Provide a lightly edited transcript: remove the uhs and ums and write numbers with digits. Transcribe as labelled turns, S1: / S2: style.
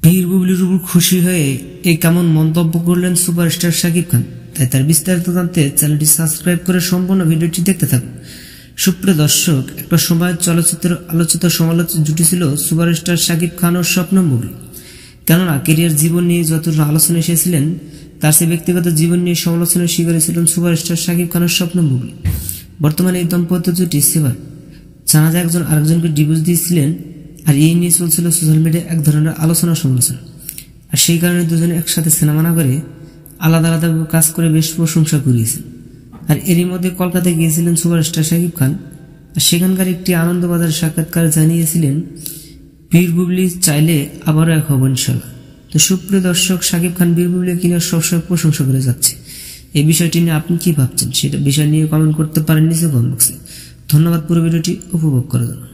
S1: বীর বুবলির উপর খুশি হয়ে এই কেমন মন্তব্য করলেন সুপারস্টার শাকিব খান, তাই তার বিস্তারিত জানতে চ্যানেলটি সাবস্ক্রাইব করে সম্পূর্ণ ভিডিওটি দেখতে থাকুন। সুপ্রিয় দর্শক, একটা সময় চলচ্চিত্র আলোচিত সমালোচিত জুটি ছিল সুপারস্টার শাকিব খান ও স্বপ্নম বুবলি। কেননা কেরিয়ার জীবন নিয়ে যতটা আলোচনা এসেছিলেন, তার সে ব্যক্তিগত জীবন নিয়ে সমালোচনার শিকার ছিলেন সুপারস্টার শাকিব খান ও স্বপ্নম বুবলি। বর্তমানে এই দম্পত্য জুটি সেবার জানা যায় একজন আরেকজনকে ডিভোর্স দিয়েছিলেন, আর এই নিয়ে চলছিল সোশ্যাল মিডিয়ায় এক ধরনের আলোচনা সমালোচনা। আর সেই কারণে দুজনে একসাথে সিনেমা না করে আলাদা আলাদা কাজ করে বেশ প্রশংসা কুড়িয়েছেন। আর এরই মধ্যে কলকাতায় গিয়েছিলেন সুপারস্টার শাকিব খান, আর সেখানকার একটি আনন্দবাজার সাক্ষাৎকার জানিয়েছিলেন বীর বুবলি চাইলে আবারও এক হব ইনশাল্লাহ। তো সুপ্রিয় দর্শক, শাকিব খান বীর বুবলি কিনা সবসময় প্রশংসা করে যাচ্ছে। এই বিষয়টি নিয়ে আপনি কি ভাবছেন সেটা বিষয় নিয়ে কমেন্ট করতে পারেন নিচে কমেন্ট বক্সে। ধন্যবাদ পুরো ভিডিওটি উপভোগ করার জন্য।